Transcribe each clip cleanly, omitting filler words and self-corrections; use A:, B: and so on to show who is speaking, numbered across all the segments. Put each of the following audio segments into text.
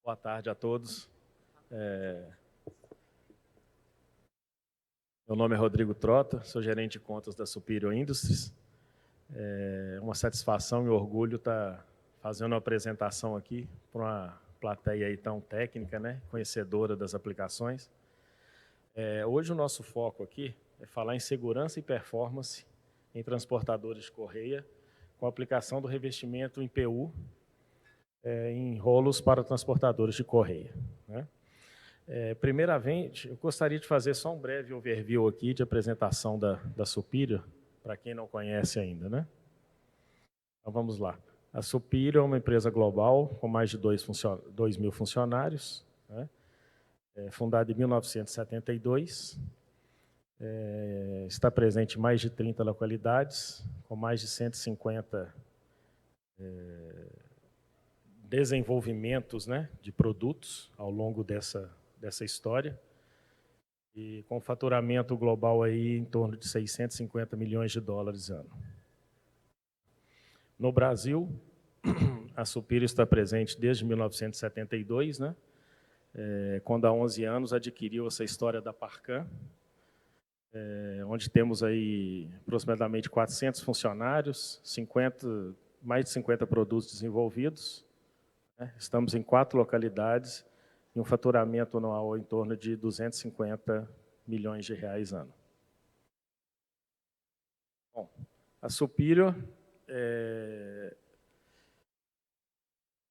A: Boa tarde a todos. Meu nome é Rodrigo Trota, sou gerente de contas da Superior Industries. É uma satisfação e orgulho estar fazendo uma apresentação aqui para uma plateia aí tão técnica, né, conhecedora das aplicações. Hoje o nosso foco aqui é falar em segurança e performance em transportadores de correia, com a aplicação do revestimento em PU em rolos para transportadores de correia, né? Primeiramente, eu gostaria de fazer só um breve overview aqui de apresentação da Superior, para quem não conhece ainda, né? Então, vamos lá. A Superior é uma empresa global com mais de 2.000 funcionários, né? Fundada em 1972, está presente em mais de 30 localidades, com mais de 150 desenvolvimentos, né, de produtos ao longo dessa história, e com faturamento global aí em torno de 650 milhões de dólares ano. No Brasil, a Superior está presente desde 1972, né? Quando há 11 anos adquiriu essa história da Parcan, onde temos aí aproximadamente 400 funcionários, mais de 50 produtos desenvolvidos, né? Estamos em 4 localidades e um faturamento anual em torno de 250 milhões de reais ano. Bom, a Superior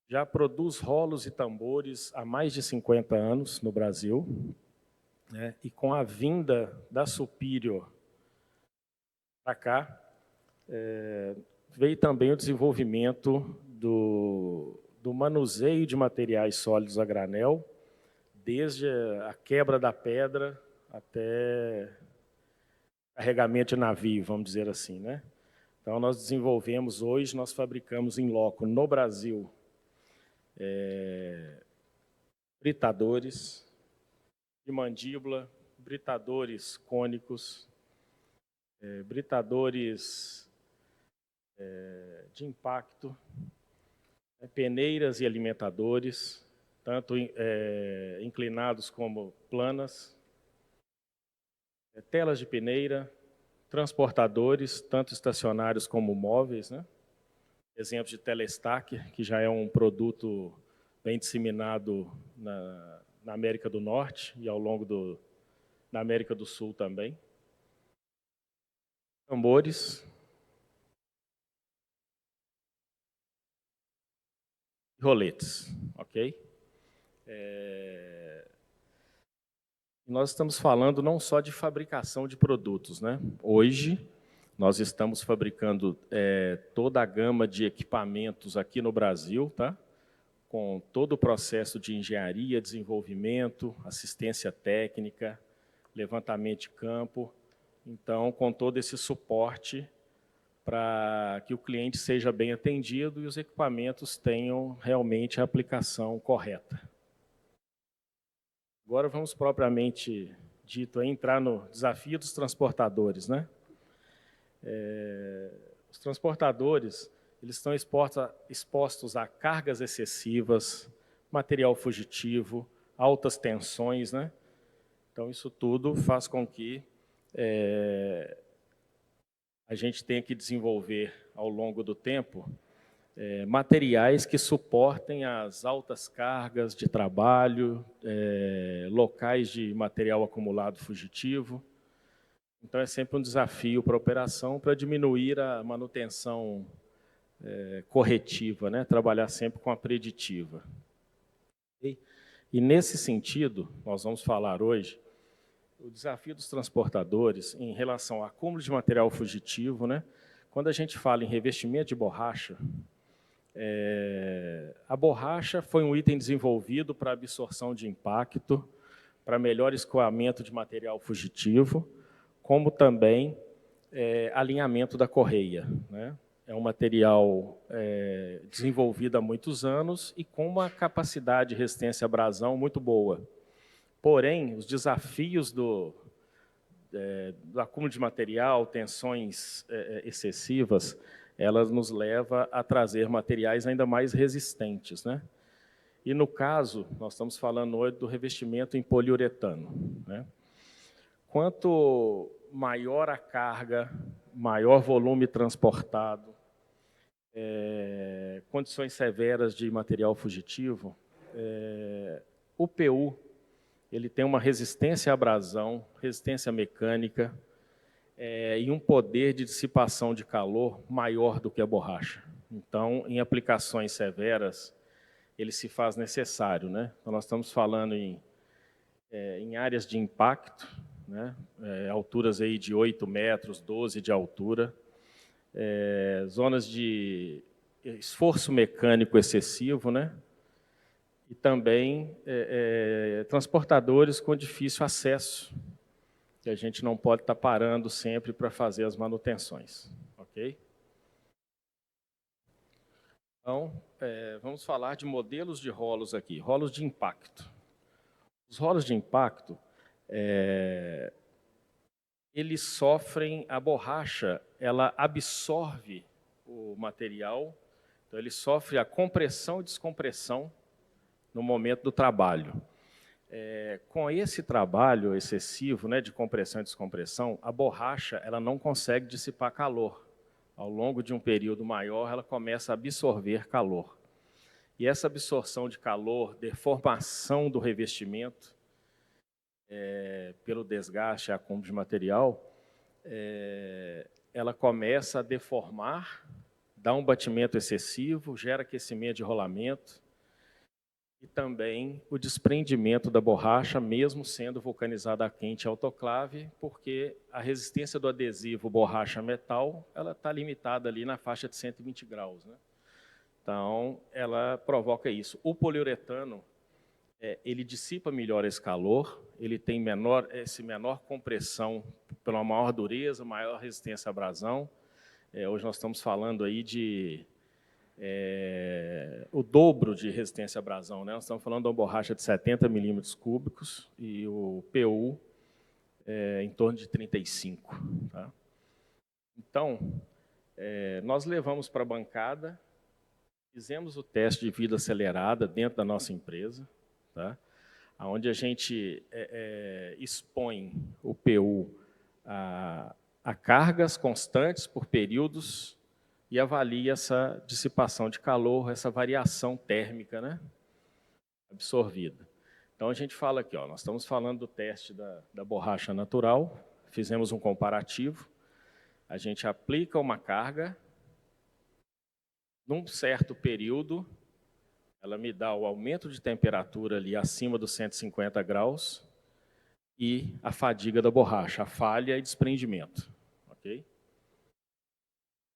A: já produz rolos e tambores há mais de 50 anos no Brasil, né? E com a vinda da Superior para cá, veio também o desenvolvimento do manuseio de materiais sólidos a granel, desde a quebra da pedra até carregamento de navio, vamos dizer assim, né? Então, nós desenvolvemos hoje, nós fabricamos em loco no Brasil britadores de mandíbula, britadores cônicos, britadores de impacto, peneiras e alimentadores, tanto inclinados como planas, telas de peneira, transportadores, tanto estacionários como móveis, né? Exemplos de telestacker, que já é um produto bem disseminado na América do Norte e ao longo na América do Sul também. Tambores. Roletes, ok? Nós estamos falando não só de fabricação de produtos, né? Hoje, nós estamos fabricando toda a gama de equipamentos aqui no Brasil, tá? Com todo o processo de engenharia, desenvolvimento, assistência técnica, levantamento de campo. Então, com todo esse suporte para que o cliente seja bem atendido e os equipamentos tenham realmente a aplicação correta. Agora vamos propriamente dito entrar no desafio dos transportadores, né? Os transportadores, eles estão expostos a cargas excessivas, material fugitivo, altas tensões, né? Então, isso tudo faz com que a gente tenha que desenvolver, ao longo do tempo, materiais que suportem as altas cargas de trabalho, locais de material acumulado fugitivo. Então, é sempre um desafio para a operação para diminuir a manutenção corretiva, né? Trabalhar sempre com a preditiva. E nesse sentido, nós vamos falar hoje o desafio dos transportadores em relação ao acúmulo de material fugitivo, né? Quando a gente fala em revestimento de borracha, a borracha foi um item desenvolvido para absorção de impacto, para melhor escoamento de material fugitivo, como também alinhamento da correia, né? É um material desenvolvido há muitos anos e com uma capacidade de resistência à abrasão muito boa. Porém, os desafios do acúmulo de material, tensões excessivas, elas nos levam a trazer materiais ainda mais resistentes, né? E, no caso, nós estamos falando hoje do revestimento em poliuretano, né? Quanto maior a carga, maior volume transportado, condições severas de material fugitivo, o PU ele tem uma resistência à abrasão, resistência mecânica e um poder de dissipação de calor maior do que a borracha. Então, em aplicações severas, ele se faz necessário, né? Então, nós estamos falando em áreas de impacto, né? Alturas aí de 8 metros, 12 de altura, zonas de esforço mecânico excessivo, né? E também transportadores com difícil acesso, que a gente não pode estar parando sempre para fazer as manutenções, ok? Então, vamos falar de modelos de rolos aqui, rolos de impacto. Os rolos de impacto, eles sofrem, a borracha, ela absorve o material, então ele sofre a compressão e descompressão no momento do trabalho. Com esse trabalho excessivo, né, de compressão e descompressão, a borracha ela não consegue dissipar calor. Ao longo de um período maior, ela começa a absorver calor. E essa absorção de calor, deformação do revestimento, pelo desgaste e acúmulo de material, ela começa a deformar, dá um batimento excessivo, gera aquecimento de rolamento, e também o desprendimento da borracha, mesmo sendo vulcanizada a quente e autoclave, porque a resistência do adesivo borracha-metal ela está limitada ali na faixa de 120 graus, né? Então, ela provoca isso. O poliuretano, ele dissipa melhor esse calor, ele tem menor compressão pela maior dureza, maior resistência à abrasão. Hoje nós estamos falando aí de o dobro de resistência à abrasão, né? Nós estamos falando de uma borracha de 70 milímetros cúbicos e o PU em torno de 35. Tá? Então, nós levamos para a bancada, fizemos o teste de vida acelerada dentro da nossa empresa, tá? Onde a gente expõe o PU a cargas constantes por períodos e avalia essa dissipação de calor, essa variação térmica, né, absorvida. Então, a gente fala aqui, nós estamos falando do teste da borracha natural, fizemos um comparativo, a gente aplica uma carga, num certo período, ela me dá o aumento de temperatura ali acima dos 150 graus e a fadiga da borracha, a falha e desprendimento, ok?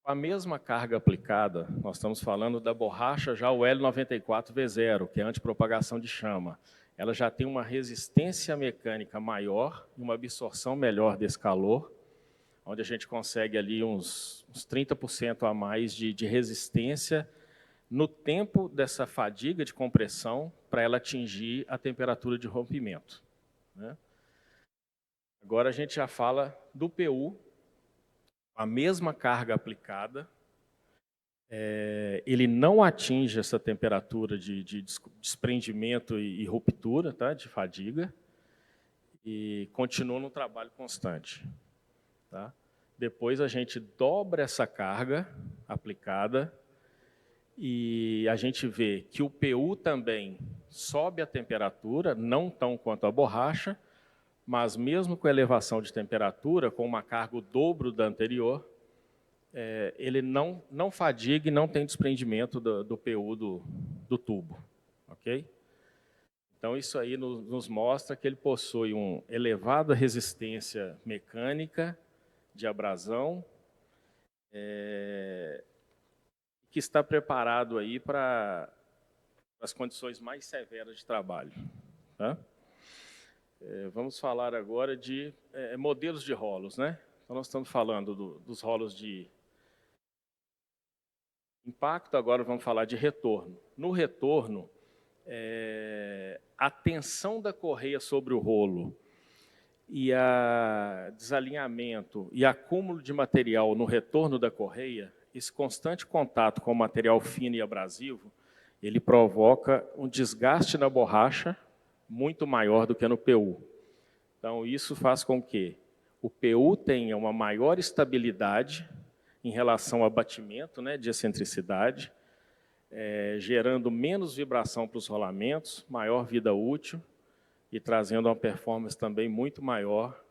A: Com a mesma carga aplicada, nós estamos falando da borracha já o L94V0, que é antipropagação de chama. Ela já tem uma resistência mecânica maior e uma absorção melhor desse calor, onde a gente consegue ali uns 30% a mais de resistência no tempo dessa fadiga de compressão para ela atingir a temperatura de rompimento, né? Agora a gente já fala do PU, a mesma carga aplicada, ele não atinge essa temperatura de desprendimento e ruptura, tá, de fadiga, e continua no trabalho constante. Tá? Depois a gente dobra essa carga aplicada e a gente vê que o PU também sobe a temperatura, não tão quanto a borracha, mas mesmo com elevação de temperatura, com uma carga o dobro da anterior, ele não fadiga e não tem desprendimento do PU do tubo. Ok? Então, isso aí nos mostra que ele possui uma elevada resistência mecânica de abrasão, que está preparado aí para as condições mais severas de trabalho. Tá? Vamos falar agora de modelos de rolos, né? Então, nós estamos falando dos rolos de impacto, agora vamos falar de retorno. No retorno, a tensão da correia sobre o rolo e a desalinhamento e acúmulo de material no retorno da correia, esse constante contato com o material fino e abrasivo, ele provoca um desgaste na borracha muito maior do que no PU. Então, isso faz com que o PU tenha uma maior estabilidade em relação ao batimento, né, de excentricidade, gerando menos vibração para os rolamentos, maior vida útil e trazendo uma performance também muito maior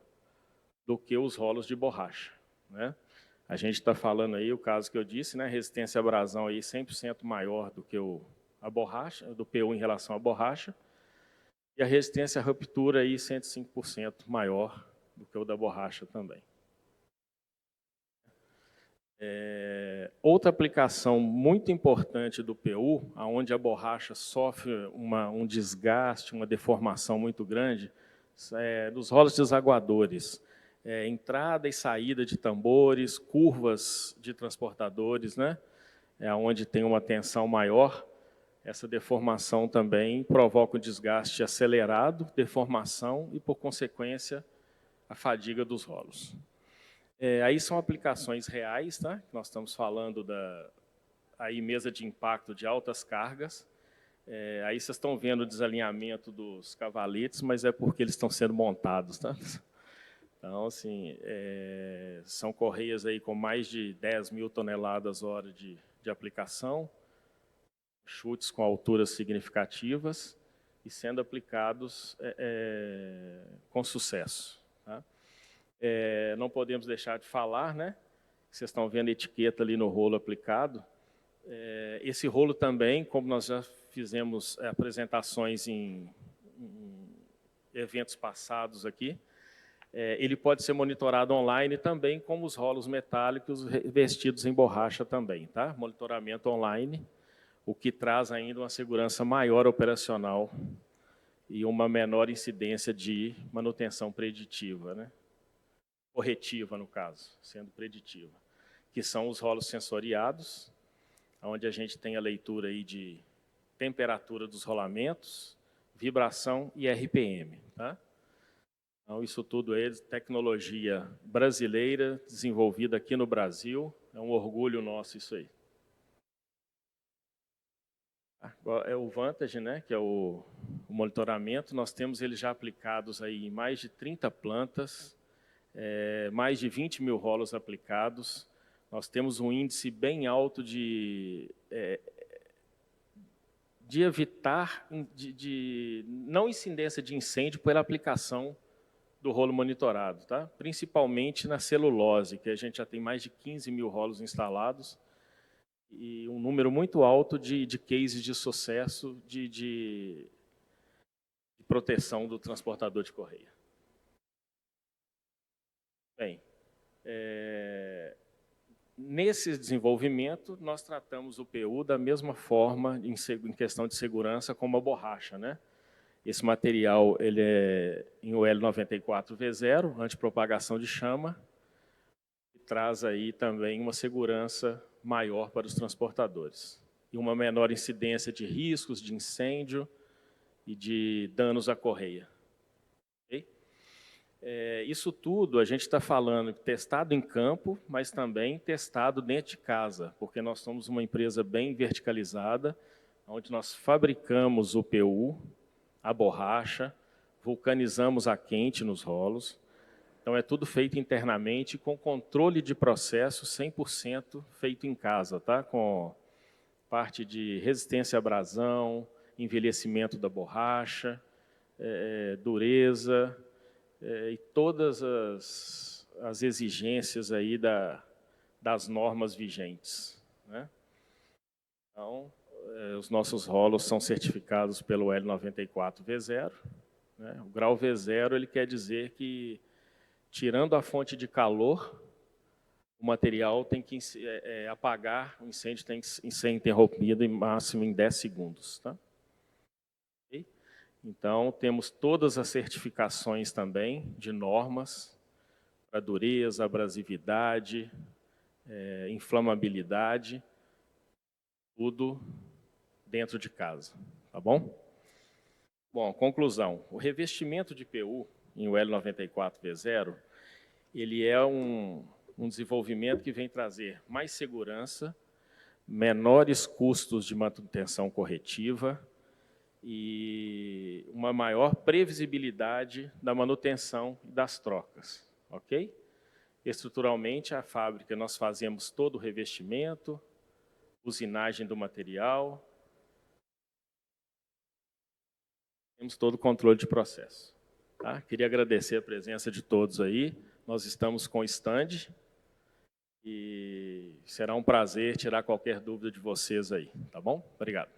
A: do que os rolos de borracha, né? A gente está falando aí, o caso que eu disse, né, resistência à abrasão aí 100% maior do que a borracha, do PU em relação à borracha, e a resistência à ruptura aí 105% maior do que o da borracha também. Outra aplicação muito importante do PU, onde a borracha sofre um desgaste, uma deformação muito grande, dos rolos desaguadores. Entrada e saída de tambores, curvas de transportadores, né? Onde tem uma tensão maior, essa deformação também provoca um desgaste acelerado, deformação e, por consequência, a fadiga dos rolos. Aí são aplicações reais, tá? Nós estamos falando aí mesa de impacto de altas cargas. Aí vocês estão vendo o desalinhamento dos cavaletes, mas é porque eles estão sendo montados, tá? Então, assim, são correias aí com mais de 10 mil toneladas hora de aplicação, chutes com alturas significativas e sendo aplicados com sucesso, tá? Não podemos deixar de falar, né? Vocês estão vendo a etiqueta ali no rolo aplicado. Esse rolo também, como nós já fizemos apresentações em eventos passados aqui, ele pode ser monitorado online também, como os rolos metálicos revestidos em borracha também, tá? Monitoramento online, o que traz ainda uma segurança maior operacional e uma menor incidência de manutenção preditiva, né? Corretiva, no caso, sendo preditiva, que são os rolos sensoriados, onde a gente tem a leitura aí de temperatura dos rolamentos, vibração e RPM, tá? Então, isso tudo é tecnologia brasileira, desenvolvida aqui no Brasil. É um orgulho nosso isso aí. É o Vantage, né, que é o monitoramento. Nós temos eles já aplicados aí em mais de 30 plantas, mais de 20 mil rolos aplicados. Nós temos um índice bem alto de evitar, de não incidência de incêndio pela aplicação do rolo monitorado, tá? Principalmente na celulose, que a gente já tem mais de 15 mil rolos instalados e um número muito alto de cases de sucesso de proteção do transportador de correia. Bem, nesse desenvolvimento, nós tratamos o PU da mesma forma em questão de segurança como a borracha, né? Esse material ele é em UL94V0, antipropagação de chama, e traz aí também uma segurança maior para os transportadores e uma menor incidência de riscos de incêndio e de danos à correia. Okay? Isso tudo a gente está falando testado em campo, mas também testado dentro de casa, porque nós somos uma empresa bem verticalizada, onde nós fabricamos o PU, a borracha, vulcanizamos a quente nos rolos. Então, é tudo feito internamente, com controle de processo 100% feito em casa, tá? Com parte de resistência à abrasão, envelhecimento da borracha, dureza, e todas as exigências aí das normas vigentes, né? Então, os nossos rolos são certificados pelo L94V0. Né? O grau V0 ele quer dizer que, tirando a fonte de calor, o material tem que apagar, o incêndio tem que ser interrompido em máximo em 10 segundos. Tá? Okay? Então, temos todas as certificações também de normas para dureza, abrasividade, inflamabilidade, tudo dentro de casa, tá bom? Bom, conclusão. O revestimento de PU em L94V0, ele é um desenvolvimento que vem trazer mais segurança, menores custos de manutenção corretiva e uma maior previsibilidade da manutenção e das trocas, ok? Estruturalmente, a fábrica, nós fazemos todo o revestimento, usinagem do material, temos todo o controle de processo. Tá? Queria agradecer a presença de todos aí, nós estamos com o stand e será um prazer tirar qualquer dúvida de vocês aí, tá bom? Obrigado.